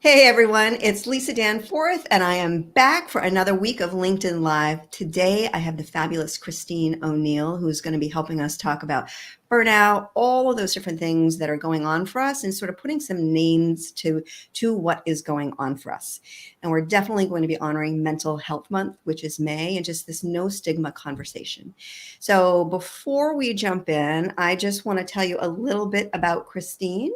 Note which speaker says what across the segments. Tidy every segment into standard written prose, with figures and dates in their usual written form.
Speaker 1: Hey everyone, it's Lisa Danforth, and I am back for another week of LinkedIn Live. Today I have the fabulous Christine O'Neill, who's going to be helping us talk about burnout, all of those different things that are going on for us, and sort of putting some names to what is going on for us. And we're definitely going to be honoring Mental Health Month, which is May, and just this no stigma conversation. So before we jump in, I just want to tell you a little bit about Christine.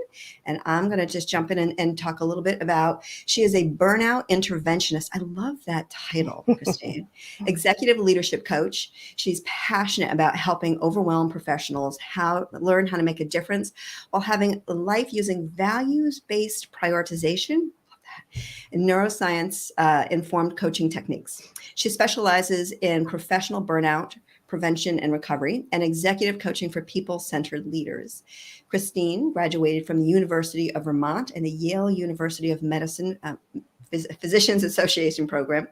Speaker 1: And I'm going to just jump in and talk a little bit about, she is a burnout interventionist. I love that title, Christine. Executive leadership coach. She's passionate about helping overwhelmed professionals learn how to make a difference while having a life using values-based prioritization and neuroscience informed coaching techniques. She specializes in professional burnout prevention and recovery, and executive coaching for people-centered leaders. Christine graduated from the University of Vermont and the Yale University of Medicine Physicians Association program,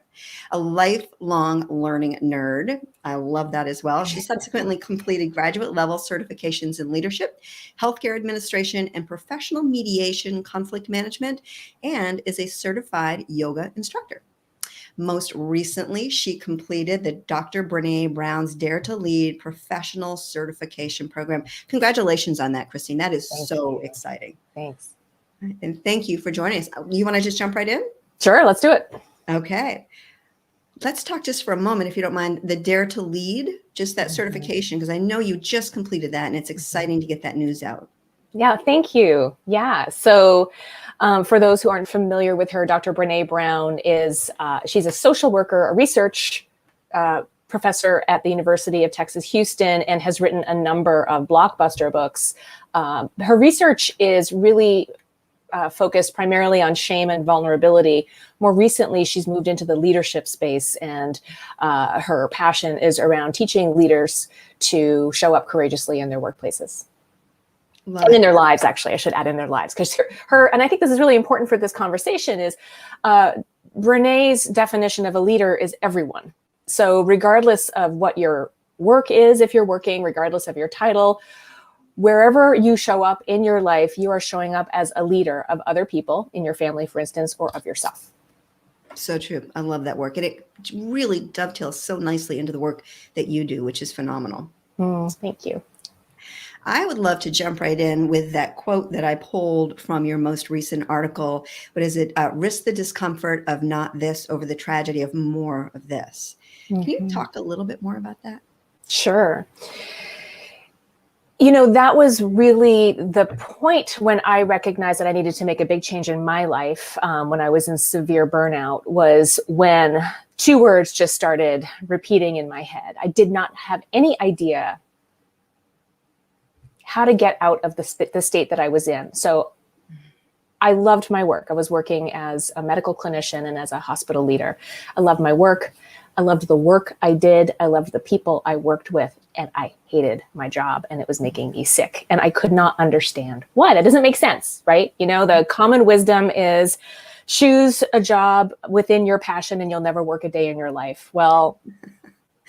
Speaker 1: a lifelong learning nerd. I love that as well. She subsequently completed graduate level certifications in leadership, healthcare administration, and professional mediation, conflict management, and is a certified yoga instructor. Most recently, she completed the Dr. Brene Brown's Dare to Lead professional certification program. Congratulations on that, Christine. That is so exciting.
Speaker 2: Thanks.
Speaker 1: And thank you for joining us. You want to just jump right in?
Speaker 2: Sure, let's do it.
Speaker 1: Okay. Let's talk just for a moment, if you don't mind, the Dare to Lead, just that certification, because I know you just completed that and it's exciting to get that news out.
Speaker 2: Yeah, thank you. Yeah, so for those who aren't familiar with her, Dr. Brene Brown she's a social worker, a research professor at the University of Texas, Houston, and has written a number of blockbuster books. Her research is really focused primarily on shame and vulnerability. More recently, she's moved into the leadership space, and her passion is around teaching leaders to show up courageously in their workplaces. In their lives, actually, I should add in their lives, because her, and I think this is really important for this conversation, is Brené's definition of a leader is everyone. So regardless of what your work is, if you're working, regardless of your title, wherever you show up in your life, you are showing up as a leader of other people, in your family, for instance, or of yourself.
Speaker 1: So true. I love that work. And it really dovetails so nicely into the work that you do, which is phenomenal.
Speaker 2: Thank you.
Speaker 1: I would love to jump right in with that quote that I pulled from your most recent article. What is it? Risk the discomfort of not this over the tragedy of more of this. Can you talk a little bit more about that?
Speaker 2: Sure. You know, that was really the point when I recognized that I needed to make a big change in my life when I was in severe burnout, was when two words just started repeating in my head. I did not have any idea how to get out of the state that I was in. So I loved my work. I was working as a medical clinician and as a hospital leader. I loved my work. I loved the work I did. I loved the people I worked with, and I hated my job, and it was making me sick. And I could not understand why. That doesn't make sense, right? You know, the common wisdom is choose a job within your passion and you'll never work a day in your life. Well,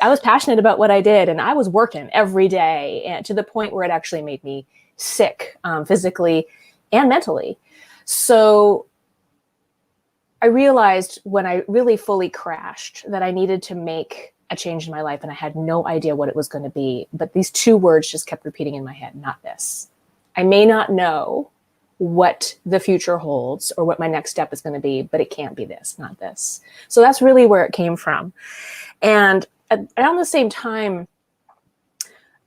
Speaker 2: I was passionate about what I did, and I was working every day, and to the point where it actually made me sick, physically and mentally. So I realized when I really fully crashed that I needed to make a change in my life, and I had no idea what it was going to be. But these two words just kept repeating in my head, not this. I may not know what the future holds or what my next step is going to be, but it can't be this, not this. So that's really where it came from. And around the same time,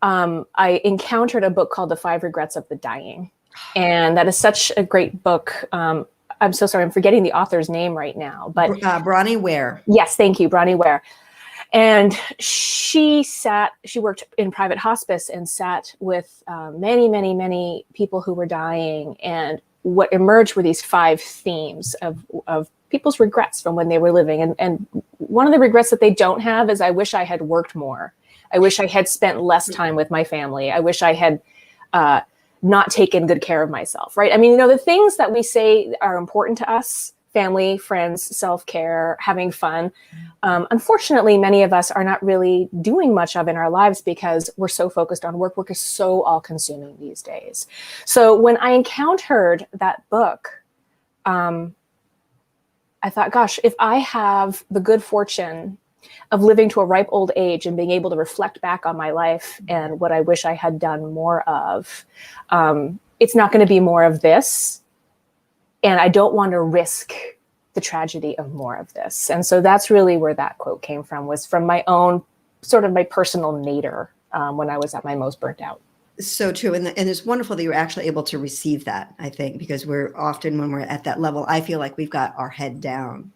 Speaker 2: I encountered a book called The 5 Regrets of the Dying. And that is such a great book. I'm so sorry, I'm forgetting the author's name right now. But
Speaker 1: Bronnie Ware.
Speaker 2: Yes, thank you, Bronnie Ware. And she worked in private hospice and sat with many, many, many people who were dying. And what emerged were these 5 themes of people's regrets from when they were living. And one of the regrets that they don't have is, I wish I had worked more. I wish I had spent less time with my family. I wish I had not taken good care of myself, right? I mean, you know, the things that we say are important to us, family, friends, self-care, having fun, unfortunately, many of us are not really doing much of in our lives because we're so focused on work. Work is so all-consuming these days. So when I encountered that book, I thought, gosh, if I have the good fortune of living to a ripe old age and being able to reflect back on my life and what I wish I had done more of, it's not going to be more of this. And I don't want to risk the tragedy of more of this. And so that's really where that quote came from, was from my own sort of my personal nadir when I was at my most burnt out.
Speaker 1: So true. And it's wonderful that you're actually able to receive that, I think, because we're often, when we're at that level, I feel like we've got our head down.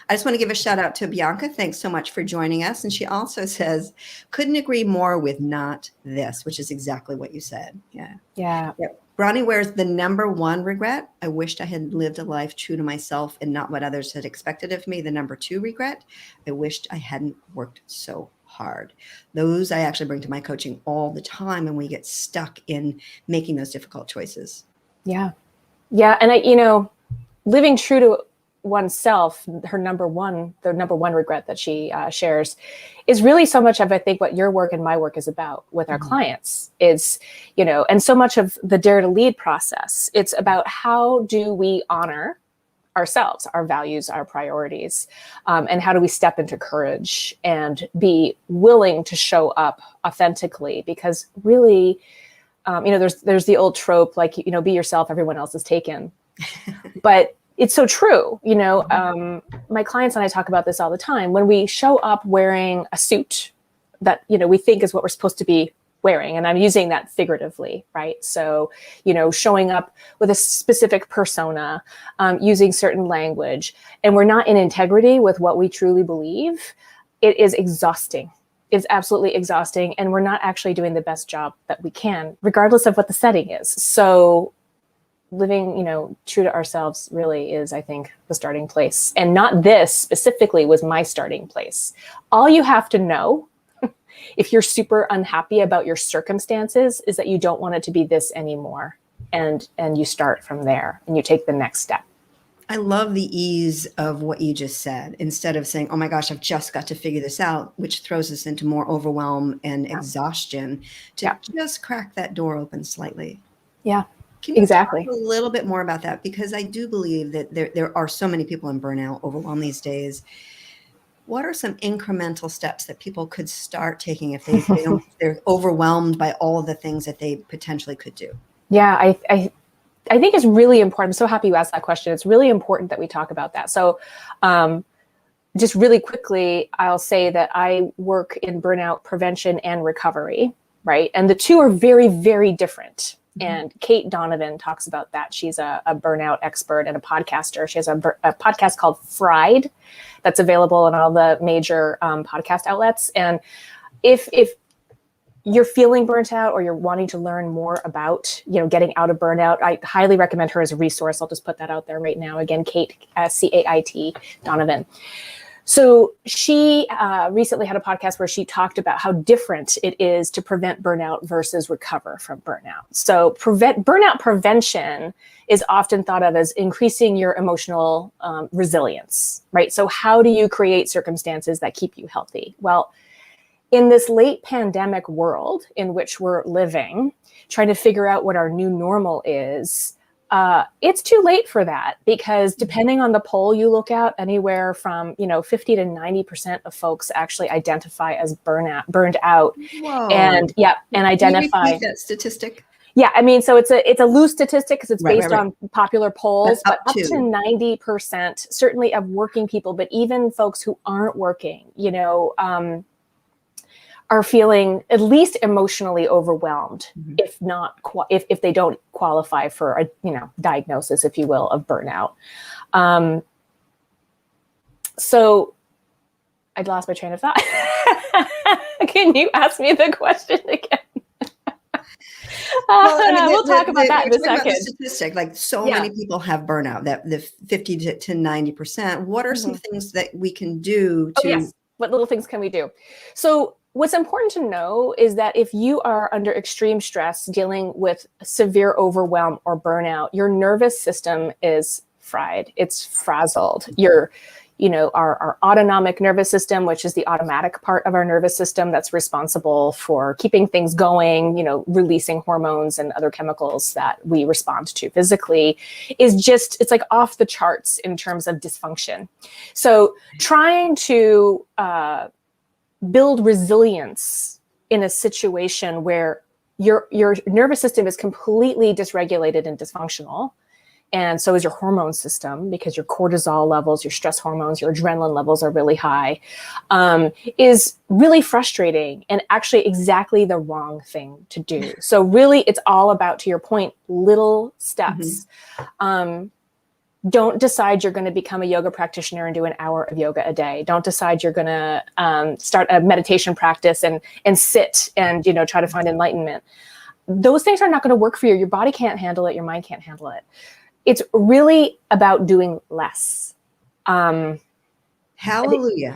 Speaker 1: I just want to give a shout out to Bianca. Thanks so much for joining us. And she also says, couldn't agree more with not this, which is exactly what you said. Yeah.
Speaker 2: Yeah.
Speaker 1: Bronnie wears the number one regret. I wished I had lived a life true to myself and not what others had expected of me. The number two regret, I wished I hadn't worked so hard. Those I actually bring to my coaching all the time, and we get stuck in making those difficult choices.
Speaker 2: Yeah. Yeah. And living true to oneself, the number one regret that she shares is really so much of, I think, what your work and my work is about with our clients is, and so much of the Dare to Lead process, it's about how do we honor ourselves, our values, our priorities, and how do we step into courage and be willing to show up authentically? Because really, there's the old trope, like, be yourself, everyone else is taken. But it's so true. My clients and I talk about this all the time. When we show up wearing a suit that, we think is what we're supposed to be wearing, and I'm using that figuratively, right? So, showing up with a specific persona, using certain language, and we're not in integrity with what we truly believe, it is exhausting. It's absolutely exhausting. And we're not actually doing the best job that we can, regardless of what the setting is. So living, true to ourselves really is, I think, the starting place. And not this specifically was my starting place. All you have to know, if you're super unhappy about your circumstances, is that you don't want it to be this anymore. And you start from there and you take the next step.
Speaker 1: I love the ease of what you just said. Instead of saying, oh my gosh, I've just got to figure this out, which throws us into more overwhelm and exhaustion, to just crack that door open slightly.
Speaker 2: Yeah.
Speaker 1: Can you
Speaker 2: exactly.
Speaker 1: talk a little bit more about that? Because I do believe that there are so many people in burnout, overwhelm these days. What are some incremental steps that people could start taking if they're overwhelmed by all of the things that they potentially could do?
Speaker 2: Yeah, I think it's really important. I'm so happy you asked that question. It's really important that we talk about that. So just really quickly, I'll say that I work in burnout prevention and recovery, right? And the two are very, very different. And Kate Donovan talks about that. She's a burnout expert and a podcaster. She has a podcast called Fried that's available on all the major podcast outlets. And if you're feeling burnt out or you're wanting to learn more about, getting out of burnout, I highly recommend her as a resource. I'll just put that out there right now. Again, Kate, Cait Donovan. So she recently had a podcast where she talked about how different it is to prevent burnout versus recover from burnout. So burnout prevention is often thought of as increasing your emotional resilience, right? So how do you create circumstances that keep you healthy? Well, in this late pandemic world in which we're living, trying to figure out what our new normal is, it's too late for that, because depending on the poll you look at, anywhere from 50 to 90% of folks actually identify as burned out.
Speaker 1: Whoa.
Speaker 2: And identify.
Speaker 1: Can you repeat that statistic?
Speaker 2: Yeah, I mean, so it's a loose statistic because it's based on popular polls, but up to 90%, certainly of working people, but even folks who aren't working, are feeling at least emotionally overwhelmed, if not, if they don't qualify for a diagnosis, if you will, of burnout. So I'd lost my train of thought. Can you ask me the question again? We'll talk about that in a second.
Speaker 1: The statistic, like many people have burnout, that the 50 to 90%. What are some things that we can do to?
Speaker 2: Oh, yes. What little things can we do? So what's important to know is that if you are under extreme stress, dealing with severe overwhelm or burnout, your nervous system is fried. It's frazzled. our autonomic nervous system, which is the automatic part of our nervous system that's responsible for keeping things going, releasing hormones and other chemicals that we respond to physically, it's like off the charts in terms of dysfunction. So trying to build resilience in a situation where your nervous system is completely dysregulated and dysfunctional, and so is your hormone system, because your cortisol levels, your stress hormones, your adrenaline levels are really high, is really frustrating and actually exactly the wrong thing to do. So really, it's all about, to your point, little steps. Don't decide you're going to become a yoga practitioner and do an hour of yoga a day. Don't decide you're going to start a meditation practice and sit and try to find enlightenment. Those things are not going to work for you. Your body can't handle it. Your mind can't handle it. It's really about doing less.
Speaker 1: Hallelujah.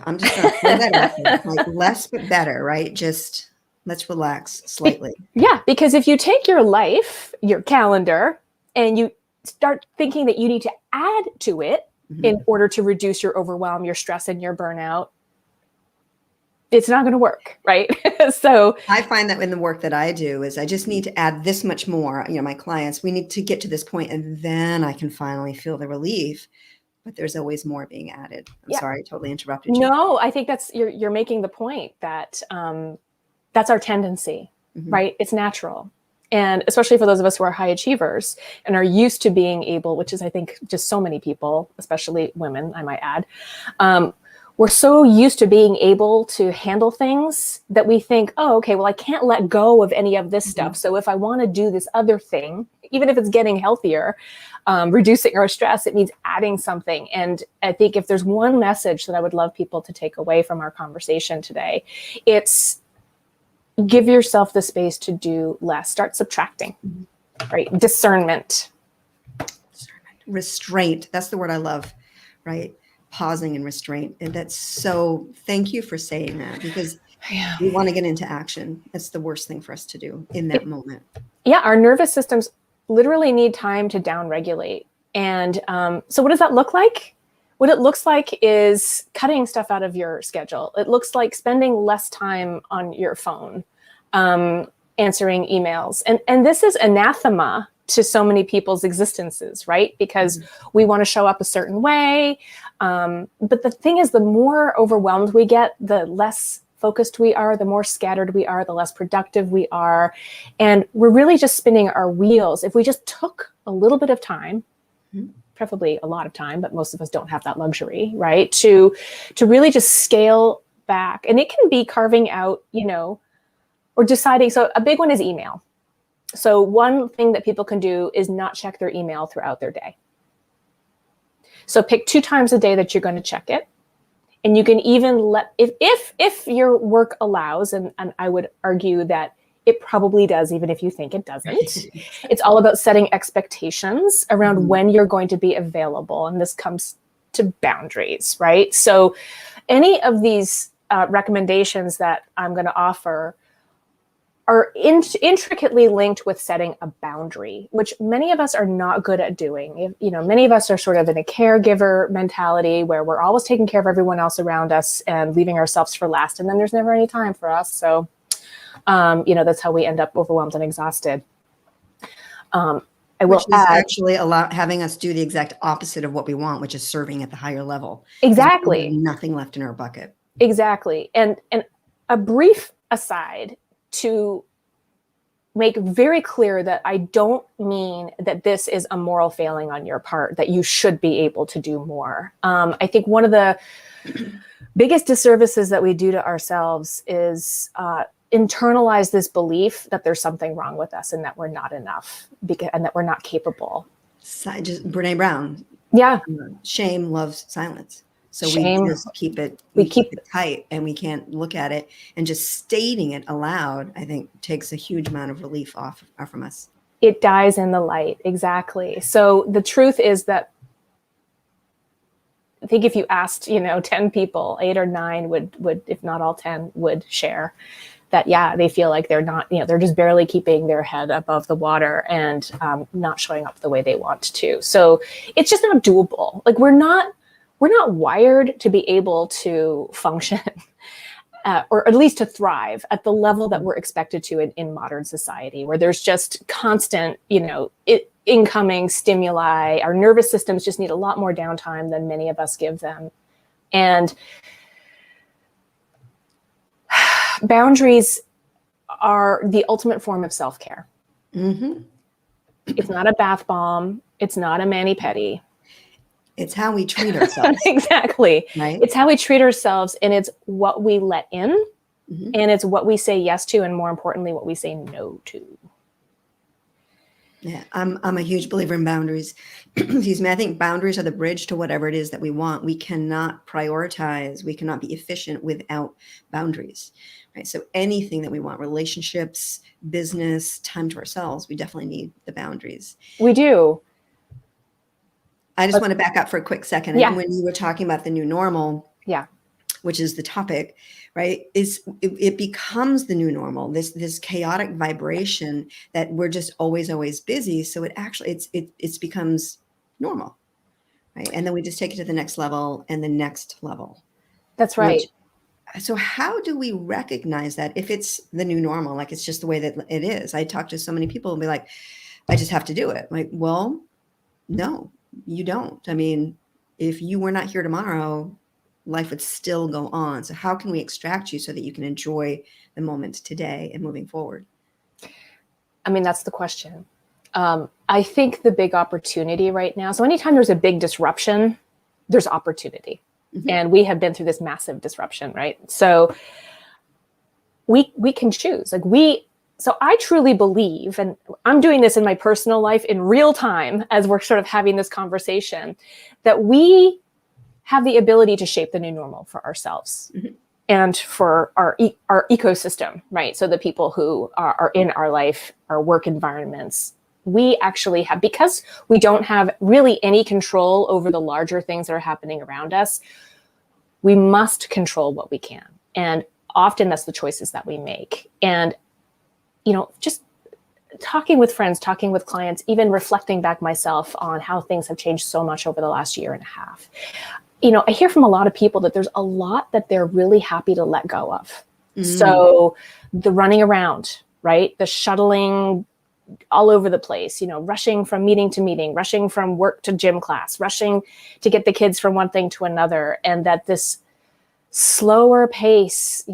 Speaker 1: I'm just going to throw that out there. Like less but better, right? Just let's relax slightly.
Speaker 2: Yeah, because if you take your life, your calendar, and you start thinking that you need to add to it in order to reduce your overwhelm, your stress, and your burnout, it's not going to work, right? So
Speaker 1: I find that in the work that I do is I just need to add this much more. My clients, we need to get to this point and then I can finally feel the relief. But there's always more being added. I'm sorry, I totally interrupted you.
Speaker 2: No, I think you're making the point that that's our tendency, right? It's natural. And especially for those of us who are high achievers and are used to being able, which is, I think, just so many people, especially women, I might add, we're so used to being able to handle things that we think, oh, okay, well, I can't let go of any of this stuff. So if I want to do this other thing, even if it's getting healthier, reducing our stress, it means adding something. And I think if there's one message that I would love people to take away from our conversation today, it's give yourself the space to do less. Start subtracting, right? Discernment.
Speaker 1: Restraint. That's the word I love, right? Pausing and restraint. And that's so, thank you for saying that, because we want to get into action. That's the worst thing for us to do in that moment. Yeah.
Speaker 2: Our nervous systems literally need time to downregulate. And so what does that look like? What it looks like is cutting stuff out of your schedule. It looks like spending less time on your phone, answering emails. And this is anathema to so many people's existences, right? Because we want to show up a certain way. But the thing is, the more overwhelmed we get, the less focused we are, the more scattered we are, the less productive we are. And we're really just spinning our wheels. If we just took a little bit of time, preferably a lot of time, but most of us don't have that luxury, right? To really just scale back. And it can be carving out, or deciding. So a big one is email. So one thing that people can do is not check their email throughout their day. So pick 2 times a day that you're going to check it. And you can even if your work allows, and I would argue that it probably does, even if you think it doesn't. It's all about setting expectations around when you're going to be available. And this comes to boundaries, right? So any of these recommendations that I'm going to offer are intricately linked with setting a boundary, which many of us are not good at doing. Many of us are sort of in a caregiver mentality where we're always taking care of everyone else around us and leaving ourselves for last. And then there's never any time for us. So, that's how we end up overwhelmed and exhausted.
Speaker 1: Which is actually having us do the exact opposite of what we want, which is serving at the higher level.
Speaker 2: Exactly.
Speaker 1: Nothing left in our bucket.
Speaker 2: Exactly. And a brief aside to make very clear that I don't mean that this is a moral failing on your part, that you should be able to do more. I think one of the biggest disservices that we do to ourselves is internalize this belief that there's something wrong with us and that we're not enough and that we're not capable.
Speaker 1: Just Brene Brown.
Speaker 2: Yeah.
Speaker 1: Shame loves silence. So
Speaker 2: Shame.
Speaker 1: we just keep it tight and we can't look at it, and just stating it aloud, I think, takes a huge amount of relief off from us.
Speaker 2: It dies in the light. Exactly. So the truth is that I think if you asked, 10 people, 8 or 9 would, if not all 10 would share that, they feel like they're not, they're just barely keeping their head above the water and not showing up the way they want to. So it's just not doable. Like we're not we're not wired to be able to function or at least to thrive at the level that we're expected to in modern society, where there's just constant, incoming stimuli. Our nervous systems just need a lot more downtime than many of us give them. And boundaries are the ultimate form of self-care.
Speaker 1: Mm-hmm.
Speaker 2: It's not a bath bomb. It's not a mani-pedi.
Speaker 1: It's how we treat ourselves.
Speaker 2: Exactly.
Speaker 1: Right?
Speaker 2: It's how we treat ourselves, and it's what we let in,
Speaker 1: Mm-hmm.
Speaker 2: and it's what we say yes to, and more importantly, what we say no to.
Speaker 1: Yeah, I'm a huge believer in boundaries. Excuse me. I think boundaries are the bridge to whatever it is that we want. We cannot prioritize. We cannot be efficient without boundaries, right? So anything that we want, relationships, business, time to ourselves, we definitely need the boundaries.
Speaker 2: We do.
Speaker 1: I just want to back up for a quick second.
Speaker 2: Yeah.
Speaker 1: And when you were talking about the new normal,
Speaker 2: Yeah.
Speaker 1: which is the topic, right? It becomes the new normal, this chaotic vibration that we're just always busy. So it becomes normal, right? And then we just take it to the next level and the next level.
Speaker 2: That's right.
Speaker 1: So how do we recognize that if it's the new normal, like it's just the way that it is? I talk to so many people and be like, I just have to do it. Like, well, no, you don't. I mean, if you were not here tomorrow, life would still go on. So how can we extract you so that you can enjoy the moment today and moving forward?
Speaker 2: I mean, that's the question. I think the big opportunity right now, so anytime there's a big disruption, there's opportunity. Mm-hmm. And we have been through this massive disruption, right? So we can choose. So I truly believe, and I'm doing this in my personal life in real time as we're sort of having this conversation, that we have the ability to shape the new normal for ourselves. Mm-hmm. And for our ecosystem, right? So the people who are in our life, our work environments, we actually have, because we don't have really any control over the larger things that are happening around us, we must control what we can. And often that's the choices that we make. And, just talking with friends, talking with clients, even reflecting back myself on how things have changed so much over the last year and a half. I hear from a lot of people that there's a lot that they're really happy to let go of. Mm. So the running around, right? The shuttling all over the place, rushing from meeting to meeting, rushing from work to gym class, rushing to get the kids from one thing to another. And that this slower pace,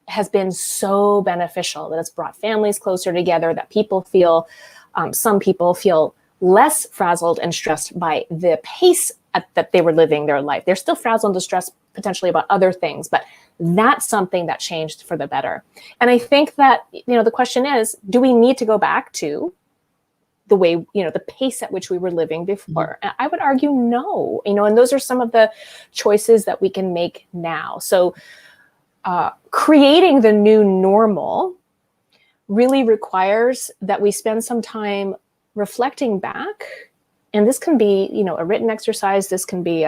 Speaker 2: has been so beneficial, that it's brought families closer together, that people feel, some people feel less frazzled and stressed by the pace that they were living their life. They're still frazzled and stressed potentially about other things, but that's something that changed for the better. And I think that, the question is, do we need to go back to the way, the pace at which we were living before? Mm-hmm. I would argue no, and those are some of the choices that we can make now. So creating the new normal really requires that we spend some time reflecting back. And this can be, a written exercise. This can be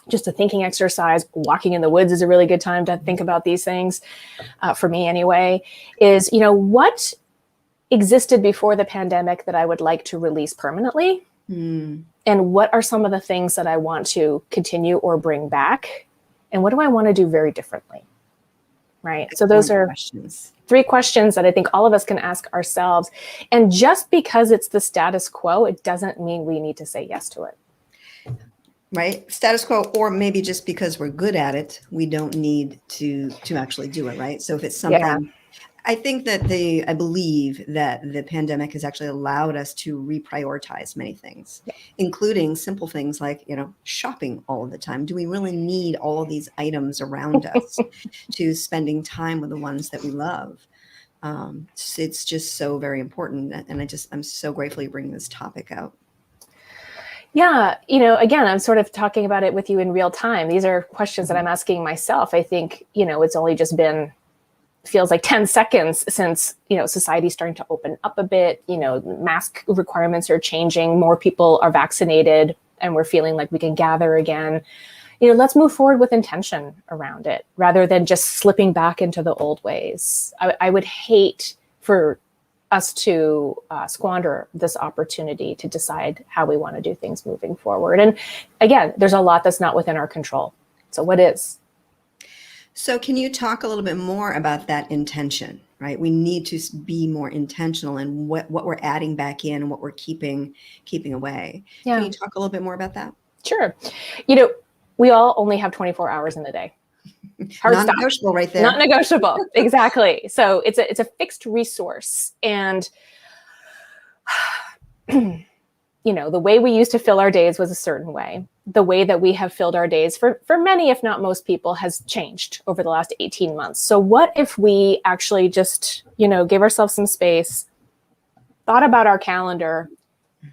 Speaker 2: just a thinking exercise. Walking in the woods is a really good time to think about these things. For me anyway, is, what existed before the pandemic that I would like to release permanently? And what are some of the things that I want to continue or bring back? And what do I want to do very differently? Right. So those are three questions that I think all of us can ask ourselves. And just because it's the status quo, it doesn't mean we need to say yes to it.
Speaker 1: Right. Status quo, or maybe just because we're good at it, we don't need to actually do it. Right. So if it's something, I think that I believe that the pandemic has actually allowed us to reprioritize many things, including simple things like, shopping all of the time. Do we really need all of these items around us to spending time with the ones that we love? It's just so very important. And I'm so grateful you bring this topic out.
Speaker 2: Yeah. Again, I'm sort of talking about it with you in real time. These are questions that I'm asking myself. I think, it's only just been, feels like 10 seconds since, society's starting to open up a bit, mask requirements are changing, more people are vaccinated, and we're feeling like we can gather again. Let's move forward with intention around it rather than just slipping back into the old ways. I would hate for us to squander this opportunity to decide how we want to do things moving forward. And again, there's a lot that's not within our control. So what is?
Speaker 1: So can you talk a little bit more about that intention, right? We need to be more intentional in what we're adding back in and what we're keeping away.
Speaker 2: Yeah.
Speaker 1: Can you talk a little bit more about that?
Speaker 2: Sure. You know, we all only have 24 hours in a day. Hard stop.
Speaker 1: Non-negotiable right there.
Speaker 2: Not negotiable. Exactly. So it's a fixed resource. And you know, the way we used to fill our days was a certain way. The way that we have filled our days for many, if not most people, has changed over the last 18 months. So what if we actually just, you know, give ourselves some space, thought about our calendar,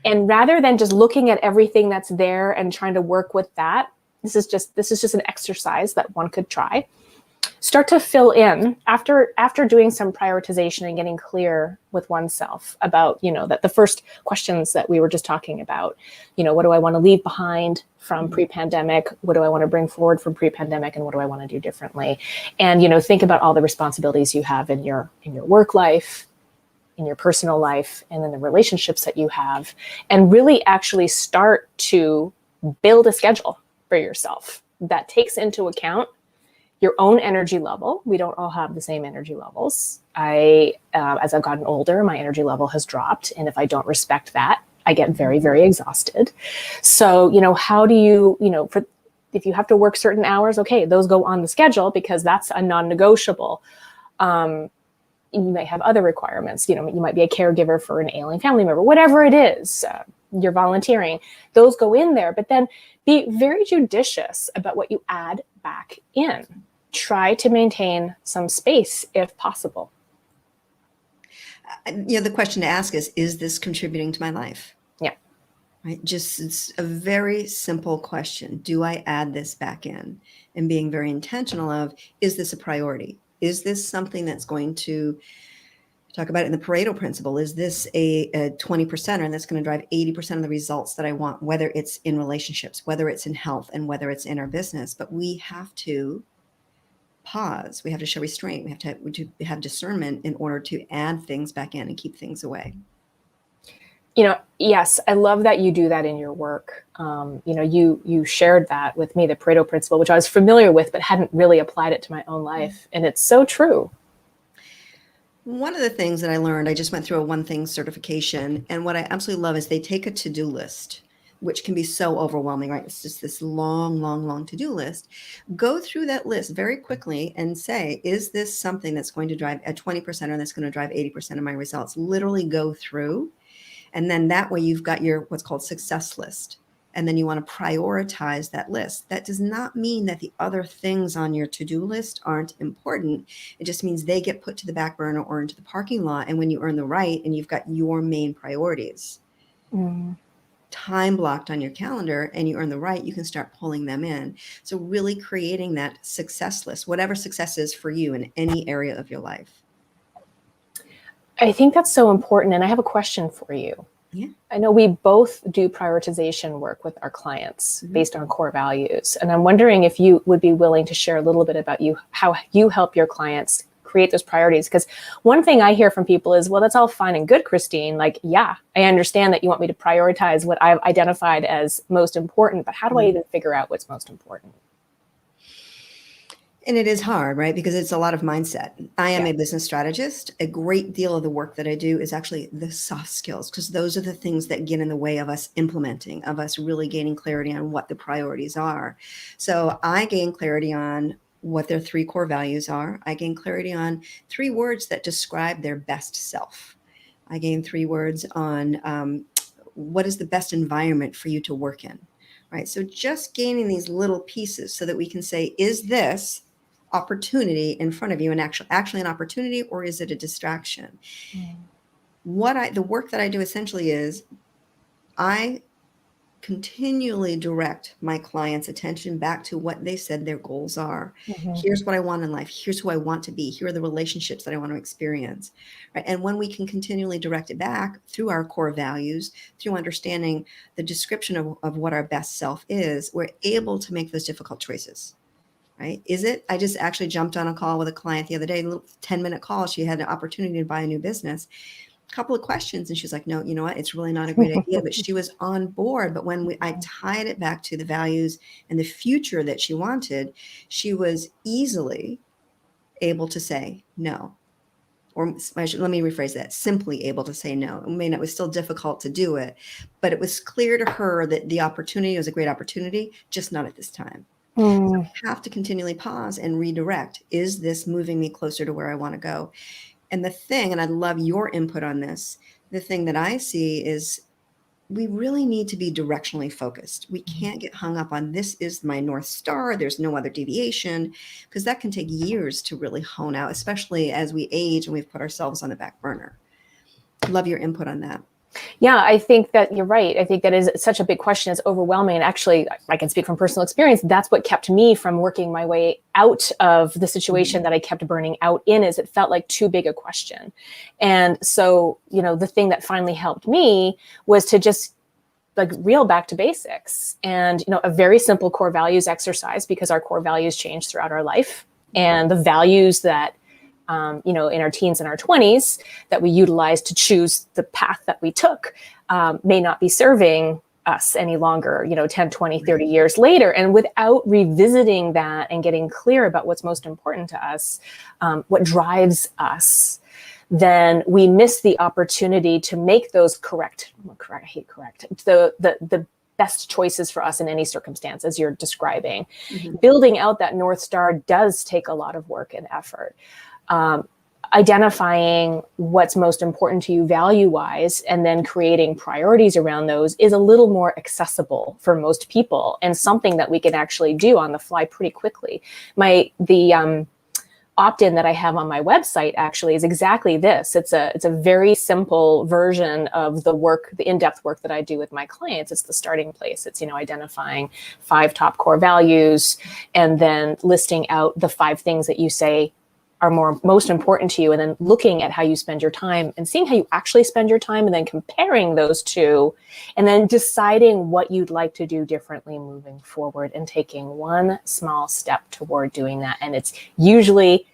Speaker 2: and rather than just looking at everything that's there and trying to work with that, this is just an exercise that one could try. Start to fill in after doing some prioritization and getting clear with oneself about, you know, that the first questions that we were just talking about, you know, what do I want to leave behind from pre-pandemic? What do I want to bring forward from pre-pandemic? And what do I want to do differently? And, you know, think about all the responsibilities you have in your work life, in your personal life, and in the relationships that you have, and really actually start to build a schedule for yourself that takes into account your own energy level. We don't all have the same energy levels. As I've gotten older, my energy level has dropped. And if I don't respect that, I get very, very exhausted. So, you know, how do you, you know, if you have to work certain hours, okay, those go on the schedule because that's a non-negotiable. You might have other requirements. You know, you might be a caregiver for an ailing family member, whatever it is, you're volunteering. Those go in there, but then be very judicious about what you add back in. Try to maintain some space if possible.
Speaker 1: You know, the question to ask is this contributing to my life?
Speaker 2: Yeah.
Speaker 1: Right. Just, it's a very simple question. Do I add this back in? And being very intentional of, is this a priority? Is this something that's going to talk about it in the Pareto principle? Is this a 20%er and that's going to drive 80% of the results that I want, whether it's in relationships, whether it's in health, and whether it's in our business? But we have to pause. We have to show restraint. We have to have discernment in order to add things back in and keep things away.
Speaker 2: You know, yes, I love that you do that in your work. You know, you shared that with me, the Pareto principle, which I was familiar with, but hadn't really applied it to my own life. And it's so true.
Speaker 1: One of the things that I learned, I just went through a one thing certification. And what I absolutely love is they take a to-do list, which can be so overwhelming, right? It's just this long, long, long to-do list. Go through that list very quickly and say, is this something that's going to drive a 20% or that's going to drive 80% of my results? Literally go through. And then that way you've got your what's called success list. And then you want to prioritize that list. That does not mean that the other things on your to-do list aren't important. It just means they get put to the back burner or into the parking lot. And when you earn the right and you've got your main priorities time blocked on your calendar and you earn the right, you can start pulling them in. So really creating that success list, whatever success is for you in any area of your life.
Speaker 2: I think that's so important. And I have a question for you.
Speaker 1: Yeah.
Speaker 2: I know we both do prioritization work with our clients based on core values. And I'm wondering if you would be willing to share a little bit about how you help your clients create those priorities. Because one thing I hear from people is, well, that's all fine and good, Christine. Like, yeah, I understand that you want me to prioritize what I've identified as most important, but how do I even figure out what's most important?
Speaker 1: And it is hard, right? Because it's a lot of mindset. I am a business strategist. A great deal of the work that I do is actually the soft skills, because those are the things that get in the way of us implementing, of us really gaining clarity on what the priorities are. So I gain clarity on what their 3 core values are. I gain clarity on 3 words that describe their best self. I gain 3 words on what is the best environment for you to work in, right? So just gaining these little pieces so that we can say, is this opportunity in front of you and actually an opportunity, or is it a distraction? The work that I do essentially is I continually direct my clients' attention back to what they said their goals are. Here's what I want in life. Here's who I want to be. Here are the relationships that I want to experience. Right? And when we can continually direct it back through our core values, through understanding the description of what our best self is, we're able to make those difficult choices. Right? Is it? I just actually jumped on a call with a client the other day, a little 10-minute call. She had an opportunity to buy a new business. couple of questions, and she's like, no, you know what? It's really not a great idea. But she was on board. But when I tied it back to the values and the future that she wanted, she was easily able to say no. Or let me rephrase that, simply able to say no. I mean, it was still difficult to do it, but it was clear to her that the opportunity was a great opportunity, just not at this time. So I have to continually pause and redirect. Is this moving me closer to where I want to go? And the thing, and I love your input on this, the thing that I see is we really need to be directionally focused. We can't get hung up on this is my North Star, there's no other deviation, because that can take years to really hone out, especially as we age and we've put ourselves on the back burner. Love your input on that.
Speaker 2: Yeah, I think that you're right. I think that is such a big question. It's overwhelming. And actually, I can speak from personal experience. That's what kept me from working my way out of the situation that I kept burning out in, is it felt like too big a question. And so, the thing that finally helped me was to just reel back to basics and, a very simple core values exercise, because our core values change throughout our life. And the values that in our teens and our 20s that we utilized to choose the path that we took may not be serving us any longer, 10, 20, 30 years later. And without revisiting that and getting clear about what's most important to us, what drives us, then we miss the opportunity to make those the best choices for us in any circumstance, as you're describing. Building out that North Star does take a lot of work and effort. Identifying what's most important to you value-wise and then creating priorities around those is a little more accessible for most people, and something that we can actually do on the fly pretty quickly. The opt-in that I have on my website actually is exactly this. It's a very simple version of the in-depth work that I do with my clients. It's the starting place. It's, identifying 5 top core values and then listing out the 5 things that you say are most important to you, and then looking at how you spend your time and seeing how you actually spend your time, and then comparing those two, and then deciding what you'd like to do differently moving forward, and taking one small step toward doing that. And it's usually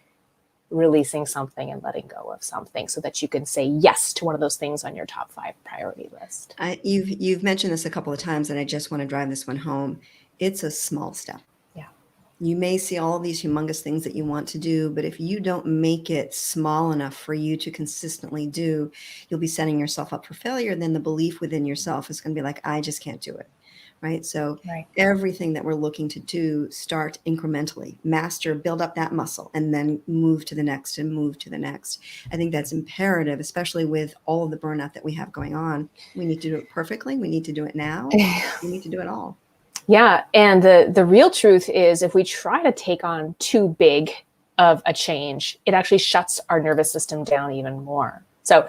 Speaker 2: releasing something and letting go of something so that you can say yes to one of those things on your top 5 priority list.
Speaker 1: You've mentioned this a couple of times, and I just want to drive this one home. It's a small step. You may see all these humongous things that you want to do, but if you don't make it small enough for you to consistently do, you'll be setting yourself up for failure. Then the belief within yourself is going to be like, I just can't do it. Right. So everything that we're looking to do, start incrementally, master, build up that muscle, and then move to the next and move to the next. I think that's imperative, especially with all of the burnout that we have going on. We need to do it perfectly. We need to do it now. We need to do it all.
Speaker 2: Yeah. And the real truth is, if we try to take on too big of a change, it actually shuts our nervous system down even more. So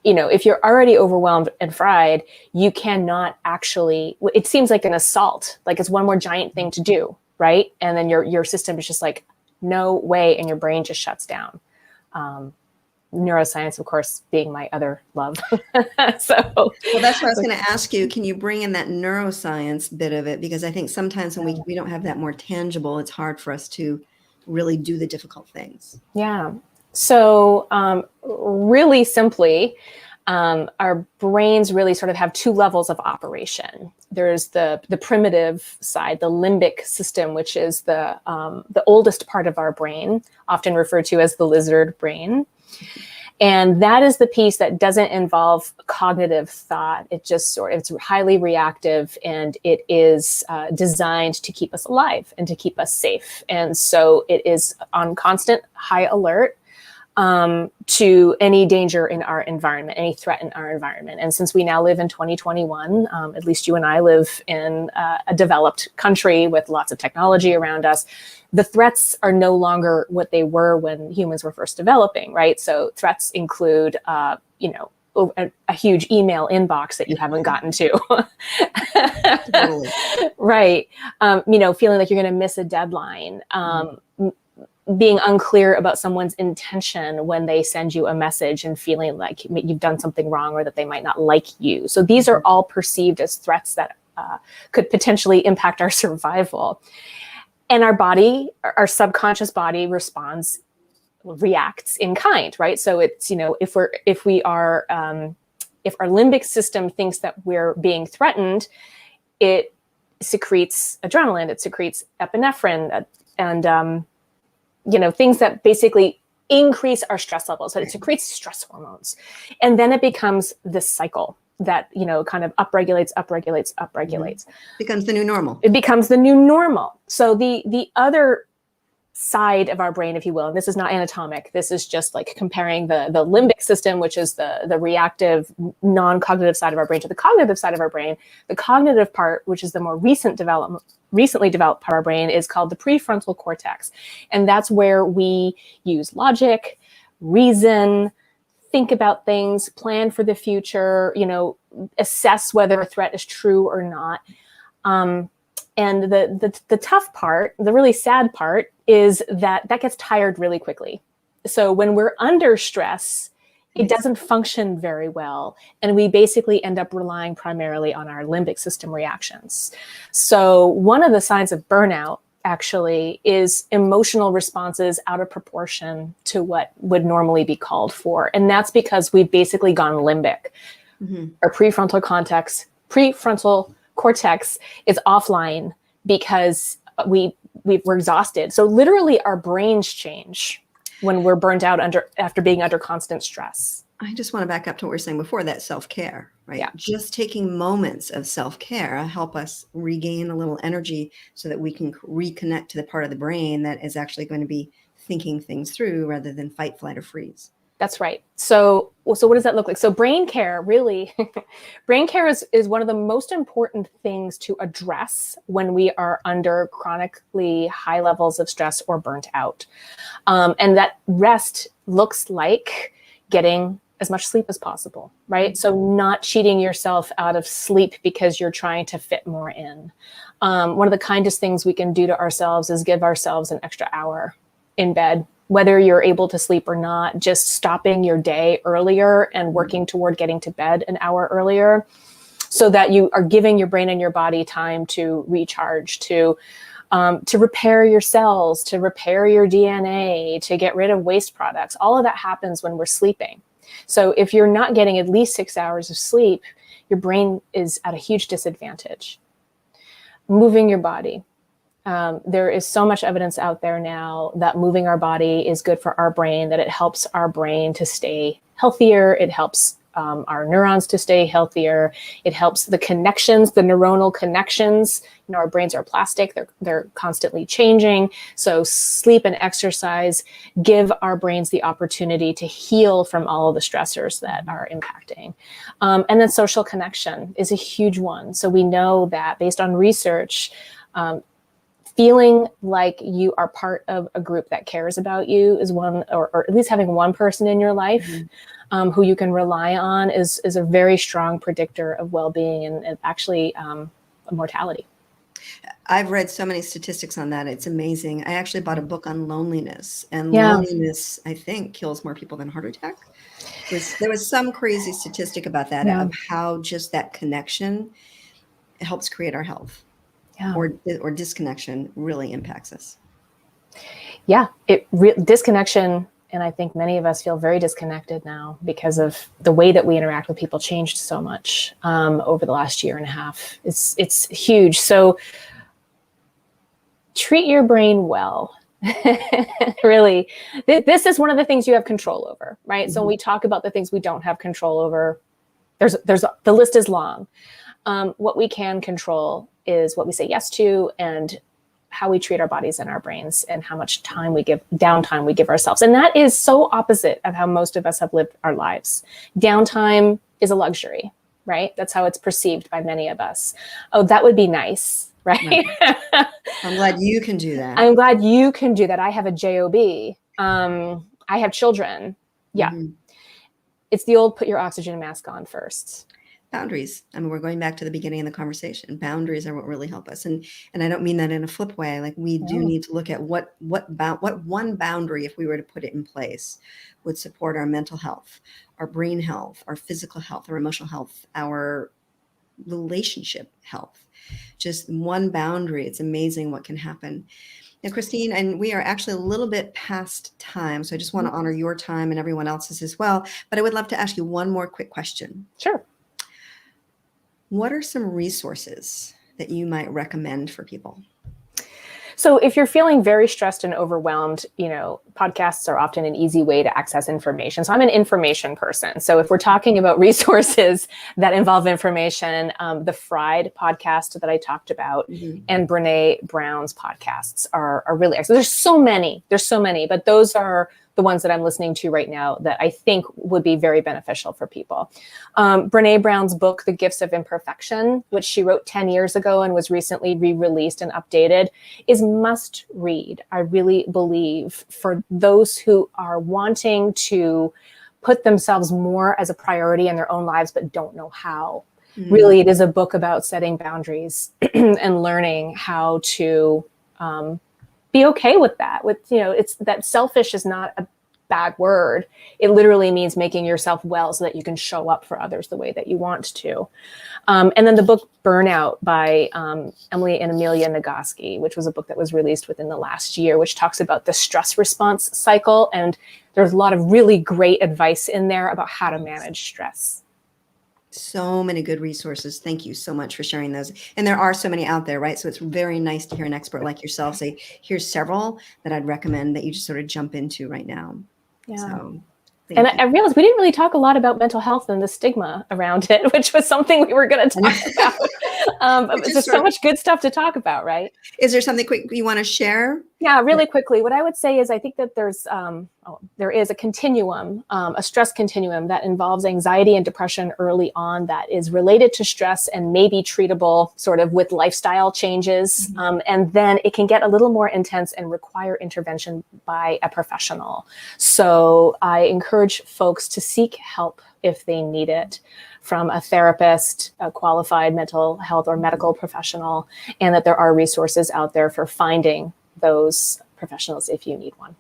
Speaker 2: if you're already overwhelmed and fried, you cannot actually, it seems like an assault, like it's one more giant thing to do, right? And then your system is just like, no way, and your brain just shuts down. Neuroscience, of course, being my other love. Well,
Speaker 1: that's what I was going to ask you. Can you bring in that neuroscience bit of it? Because I think sometimes when we don't have that more tangible, it's hard for us to really do the difficult things.
Speaker 2: Yeah. So really simply, our brains really sort of have 2 levels of operation. There's the primitive side, the limbic system, which is the oldest part of our brain, often referred to as the lizard brain. And that is the piece that doesn't involve cognitive thought. It's highly reactive, and it is designed to keep us alive and to keep us safe. And so it is on constant high alert to any danger in our environment, any threat in our environment. And since we now live in 2021, at least you and I live in a developed country with lots of technology around us, the threats are no longer what they were when humans were first developing, right? So threats include, a huge email inbox that you haven't gotten to.
Speaker 1: Totally.
Speaker 2: Right. Feeling like you're going to miss a deadline. Being unclear about someone's intention when they send you a message, and feeling like you've done something wrong or that they might not like you. So these are all perceived as threats that could potentially impact our survival. And our body, our subconscious body, responds reacts in kind, right? So it's, if our limbic system thinks that we're being threatened, it secretes adrenaline, it secretes epinephrine, and things that basically increase our stress levels. So it secretes stress hormones, and then it becomes this cycle that kind of upregulates.
Speaker 1: Becomes the new normal.
Speaker 2: It becomes the new normal. So the other side of our brain, if you will, and this is not anatomic, this is just like comparing the limbic system, which is the reactive, non-cognitive side of our brain, to the cognitive side of our brain. The cognitive part, which is the more recently developed part of our brain, is called the prefrontal cortex. And that's where we use logic, reason, think about things, plan for the future, assess whether a threat is true or not. And the tough part, the really sad part, is that gets tired really quickly. So when we're under stress, it doesn't function very well. And we basically end up relying primarily on our limbic system reactions. So one of the signs of burnout actually is emotional responses out of proportion to what would normally be called for. And that's because we've basically gone limbic. Mm-hmm. Our prefrontal cortex is offline because we're exhausted. So literally our brains change when we're burnt out after being under constant stress.
Speaker 1: I just want to back up to what we were saying before, that self-care, right?
Speaker 2: Yeah.
Speaker 1: Just taking moments of self-care help us regain a little energy so that we can reconnect to the part of the brain that is actually going to be thinking things through rather than fight, flight, or freeze.
Speaker 2: That's right. So what does that look like? So brain care, really, brain care is one of the most important things to address when we are under chronically high levels of stress or burnt out. And that rest looks like getting as much sleep as possible, right? So not cheating yourself out of sleep because you're trying to fit more in. One of the kindest things we can do to ourselves is give ourselves an extra hour in bed, whether you're able to sleep or not. Just stopping your day earlier and working toward getting to bed an hour earlier, so that you are giving your brain and your body time to recharge, to repair your cells, to repair your DNA, to get rid of waste products. All of that happens when we're sleeping. So if you're not getting at least 6 hours of sleep, your brain is at a huge disadvantage. Moving your body. There is so much evidence out there now that moving our body is good for our brain, that it helps our brain to stay healthier. It helps our neurons to stay healthier. It helps the connections, the neuronal connections. Our brains are plastic. They're constantly changing. So sleep and exercise give our brains the opportunity to heal from all of the stressors that are impacting. And then social connection is a huge one. So we know that based on research, feeling like you are part of a group that cares about you is one, or at least having one person in your life who you can rely on is a very strong predictor of well-being and actually mortality.
Speaker 1: I've read so many statistics on that. It's amazing. I actually bought a book on loneliness, and loneliness, I think, kills more people than heart attack. There was some crazy statistic about that, of how just that connection helps create our health. Or disconnection really impacts us.
Speaker 2: Yeah, disconnection, and I think many of us feel very disconnected now because of the way that we interact with people changed so much over the last year and a half. It's huge. So treat your brain well. Really, this is one of the things you have control over, right? Mm-hmm. So when we talk about the things we don't have control over, the list is long. What we can control is what we say yes to and how we treat our bodies and our brains and how much downtime we give ourselves. And that is so opposite of how most of us have lived our lives. Downtime is a luxury, right? That's how it's perceived by many of us. Oh, that would be nice, right?
Speaker 1: I'm glad you can do that.
Speaker 2: I'm glad you can do that. I have a job. I have children. Yeah. Mm-hmm. It's the old put your oxygen mask on first.
Speaker 1: Boundaries. I mean, we're going back to the beginning of the conversation. Boundaries are what really help us. And I don't mean that in a flip way. Like we do need to look at what one boundary, if we were to put it in place, would support our mental health, our brain health, our physical health, our emotional health, our relationship health. Just one boundary. It's amazing what can happen. Now, Christine, and we are actually a little bit past time, so I just want to honor your time and everyone else's as well. But I would love to ask you one more quick question.
Speaker 2: Sure.
Speaker 1: What are some resources that you might recommend for people?
Speaker 2: So if you're feeling very stressed and overwhelmed, podcasts are often an easy way to access information. So I'm an information person. So if we're talking about resources that involve information, the Fried podcast that I talked about and Brene Brown's podcasts are really excellent. There's so many, but those are the ones that I'm listening to right now that I think would be very beneficial for people. Brene Brown's book, The Gifts of Imperfection, which she wrote 10 years ago and was recently re-released and updated, is must read. I really believe for those who are wanting to put themselves more as a priority in their own lives, but don't know how. Really, it is a book about setting boundaries and learning how to be okay with that. It's that selfish is not a bad word. It literally means making yourself well so that you can show up for others the way that you want to. And then the book Burnout by Emily and Amelia Nagoski, which was a book that was released within the last year, which talks about the stress response cycle. And there's a lot of really great advice in there about how to manage stress.
Speaker 1: So many good resources. Thank you so much for sharing those. And there are so many out there, right? So it's very nice to hear an expert like yourself say, here's several that I'd recommend that you just sort of jump into right now.
Speaker 2: Yeah.
Speaker 1: So,
Speaker 2: and I realized we didn't really talk a lot about mental health and the stigma around it, which was something we were going to talk about. There's so much good stuff to talk about, right?
Speaker 1: Is there something quick you want to share?
Speaker 2: Yeah, really quickly. What I would say is I think that there is a continuum, a stress continuum that involves anxiety and depression early on that is related to stress and may be treatable sort of with lifestyle changes. And then it can get a little more intense and require intervention by a professional. So I encourage folks to seek help if they need it from a therapist, a qualified mental health or medical professional, and that there are resources out there for finding those professionals if you need one.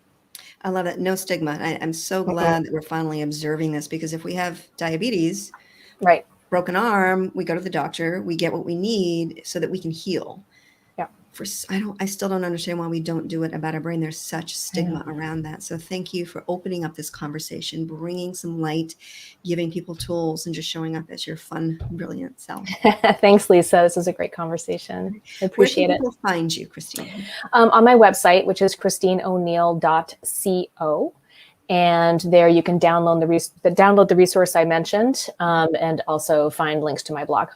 Speaker 1: I love it. No stigma. I'm so glad that we're finally observing this, because if we have diabetes,
Speaker 2: right,
Speaker 1: broken arm, we go to the doctor, we get what we need so that we can heal.
Speaker 2: Yeah.
Speaker 1: I still don't understand why we don't do it about our brain. There's such stigma around that. So thank you for opening up this conversation, bringing some light, giving people tools, and just showing up as your fun, brilliant self.
Speaker 2: Thanks, Lisa. This was a great conversation. I appreciate it.
Speaker 1: Where can people find you, Christine?
Speaker 2: On my website, which is christineoneal.co. And there you can download the resource I mentioned, and also find links to my blog.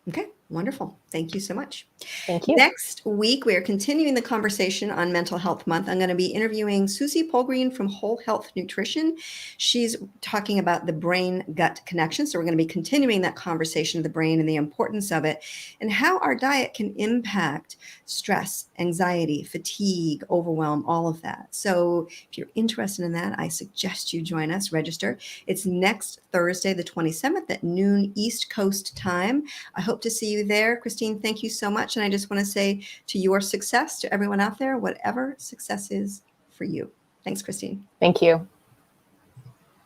Speaker 1: Okay, wonderful. Thank you so much.
Speaker 2: Thank you.
Speaker 1: Next week, we are continuing the conversation on Mental Health Month. I'm going to be interviewing Susie Polgreen from Whole Health Nutrition. She's talking about the brain-gut connection. So we're going to be continuing that conversation of the brain and the importance of it and how our diet can impact stress, anxiety, fatigue, overwhelm, all of that. So if you're interested in that, I suggest you join us, register. It's next Thursday, the 27th at noon East Coast time. I hope to see you there. Christine, thank you so much. And I just want to say to your success, to everyone out there, whatever success is for you. Thanks, Christine.
Speaker 2: Thank you.